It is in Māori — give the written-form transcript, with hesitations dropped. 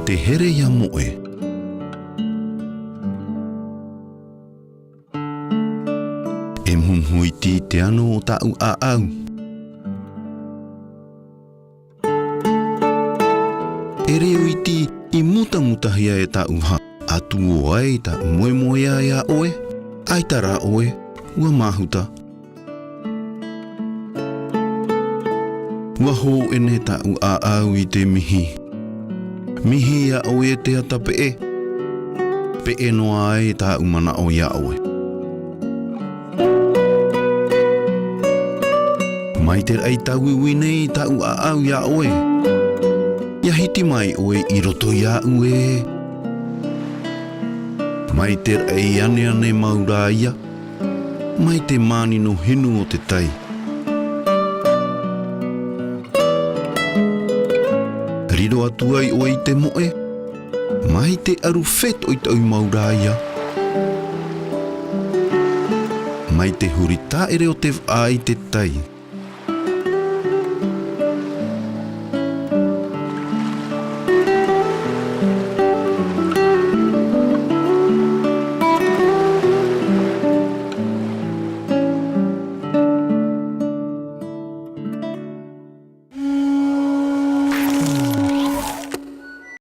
te here ia moe. E mhumhui ti te ano o tau a au. E reo iti I muta hia e tau ha. Atu o ai ta moe moe ia oe. Ai tara oe, ua mahuta. Ua hō ene tau a au I te mihi. Mihi ia oe te ata pe e. Pe e noa ai tau mana o ia oe. Mai te ai tau iwi nei tau a au ia oe. Ia hiti mai oe I roto ia ue. Mai te ai ane ane maura ia. Mai te mani no hinu o te tai. Riro atu ai oe I te moe. Mai te aru fet o I tau maura ia. Mai te hurita ere o te ai te tai.